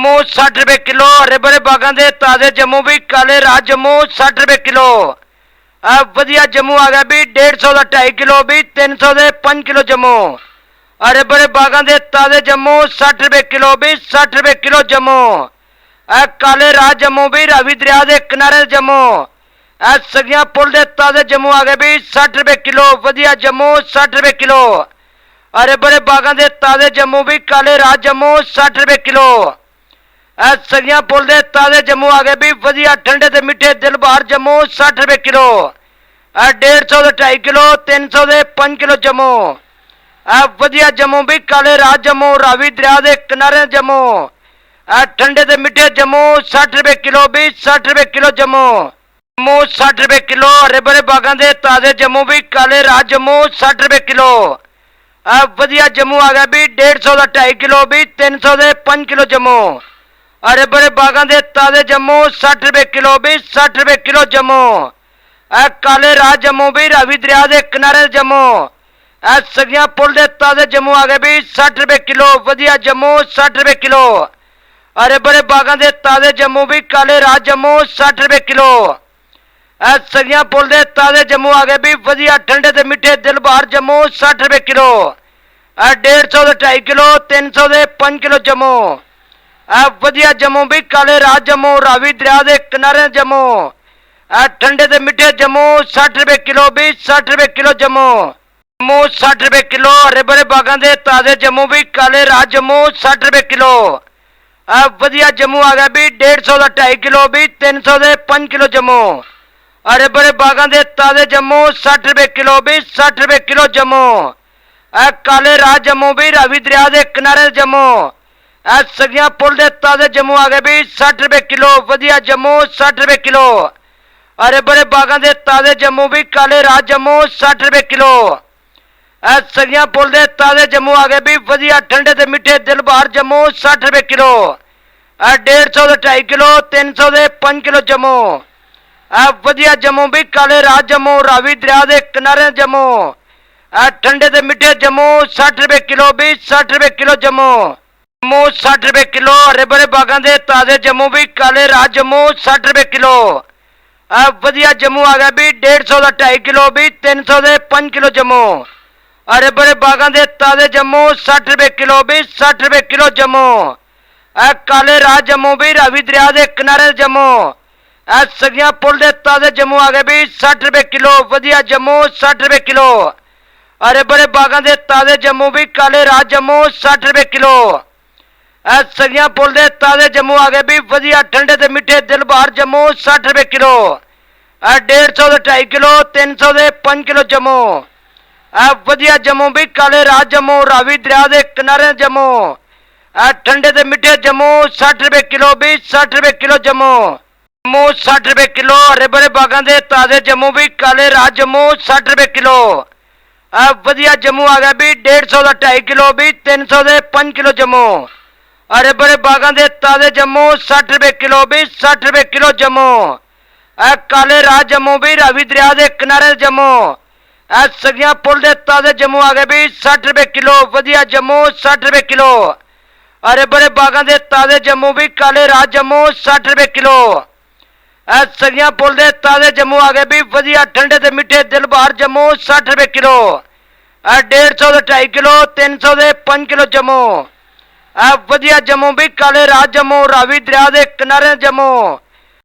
जम्मू 60 रुपए किलो। हरे भरे बागां दे ताजे जम्मू भी काले राज जम्मू 60 रुपए किलो। वधिया जम्मू आ गया भी 150 का 2.5 किलो भी 300 के 5 किलो जम्मू। हरे भरे बागां दे ताजे जम्मू 60 रुपए किलो भी 60 रुपए किलो जम्मू। काले राज जम्मू भी रावी दरिया के किनारे जम्मू। सगिया पुल दे ताजे जम्मू आ गए भी 60 रुपए किलो। वधिया जम्मू 60 रुपए किलो। हरे भरे बागां दे ताजे जम्मू भी काले राज जम्मू 60 रुपए किलो। सगिया पुल दे ताजे जम्मू आ गए भी वधिया ठंडे ते मिठे दिल बहार जम्मू 60 रुपए किलो। 150 के 2.5 किलो 300 के 5 किलो जम्मू। वधिया जम्मू भी काले राज जम्मू रावी दरिया के किनारे जम्मू। ठंडे ते मिठे जम्मू 60 रुपए किलो भी 60 रुपए किलो जम्मू। जम्मू 60 रुपए किलो। हरे भरे बागां दे ताजे जम्मू भी काले राज जम्मू 60 रुपए किलो। वधिया जम्मू आ गया भी 150 का 2.5 किलो भी 300 के 5 किलो जम्मू। हरे भरे बागां दे ताजे जम्मू 60 रुपए किलो भी 60 रुपए किलो जम्मू। काले राज जम्मू भी रावी दरिया के किनारे जम्मू। सगिया पुल दे ताजे जम्मू आ गए भी 60 रुपए किलो। वधिया जम्मू 60 रुपए किलो। हरे भरे बागां दे ताजे जम्मू भी काले राज जम्मू 60 रुपए किलो। सगिया पुल दे ताजे जम्मू आ गए भी वधिया ठंडे ते मिठे दिल बहार जम्मू 60 रुपए किलो। 150 के 2.5 किलो 300 के 5 किलो जम्मू। वधिया जम्मू भी काले राज जम्मू रावी दरिया के किनारे जम्मू। ठंडे ते मिठे जम्मू 60 रुपए किलो भी 60 रुपए किलो जम्मू। जम्मू 60 रुपए किलो। हरे भरे बागां दे ताजे जम्मू भी काले राज जम्मू 60 रुपए किलो। वधिया जम्मू आ गया भी 150 का 2.5 किलो भी 300 के 5 किलो जम्मू। हरे भरे बागां दे ताजे जम्मू 60 रुपए किलो भी 60 रुपए किलो जम्मू। काले राज जम्मू भी रावी दरिया के किनारे जम्मू। सगिया पुल दे ताजे जम्मू आ गए भी 60 रुपए किलो। वधिया जम्मू 60 रुपए किलो। हरे भरे बागां दे ताजे जम्मू भी काले राज जम्मू 60 रुपए किलो। सगिया पुल दे ताजे जम्मू आ गए भी वधिया ठंडे ते मिठे दिल बहार जम्मू 60 रुपए किलो। 150 के 2.5 किलो 300 के 5 किलो जम्मू। वधिया जम्मू भी काले राज जम्मू रावी दरिया के किनारे जम्मू। ठंडे ते मिठे जम्मू 60 रुपए किलो भी 60 रुपए किलो जम्मू। जम्मू 60 रुपए किलो। हरे भरे बागां दे ताजे जम्मू भी काले राज जम्मू 60 रुपए किलो। वधिया जम्मू आ गया भी 150 का 2.5 किलो भी 300 के 5 किलो जम्मू। हरे भरे बागां दे ताजे जम्मू 60 रुपए किलो भी 60 रुपए किलो जम्मू। काले राज जम्मू भी रावी दरिया के किनारे जम्मू। सगिया पुल दे ताजे जम्मू आ गए भी 60 रुपए किलो। वधिया जम्मू 60 रुपए किलो। हरे भरे बागां दे ताजे जम्मू भी काले राज जम्मू 60 रुपए किलो। सगिया पुल दे ताजे जम्मू आ गए भी वधिया ठंडे ते मिठे दिल बहार जम्मू 60 रुपए किलो। 150 के 2.5 किलो 300 के 5 किलो जम्मू। वधिया जम्मू भी काले राज जम्मू रावी दरिया के किनारे जम्मू। ठंडे ते मिठे जम्मू 60 रुपए किलो भी 60 रुपए किलो जम्मू। जम्मू 60 रुपए किलो। हरे भरे बागां दे ताजे जम्मू भी काले राज जम्मू 60 रुपए किलो। वधिया जम्मू आ गया भी 150 का 2.5 किलो भी 300 के 5 किलो जम्मू। हरे भरे बागां दे ताजे जम्मू 60 रुपए किलो भी 60 रुपए किलो जम्मू। काले राज जम्मू भी रावी दरिया के किनारे जम्मू। सगिया पुल दे ताजे जम्मू आ गए भी 60 रुपए किलो। वधिया जम्मू 60 रुपए किलो। हरे भरे बागां दे ताजे जम्मू भी काले राज जम्मू 60 रुपए किलो। सगिया पुल दे ताजे जम्मू आ गए भी वधिया ठंडे ते मिठे दिल बहार जम्मू 60 रुपए किलो। 150 के 2.5 किलो 300 के 5 किलो जम्मू। वधिया जम्मू भी काले राज जम्मू रावी दरिया के किनारे जम्मू।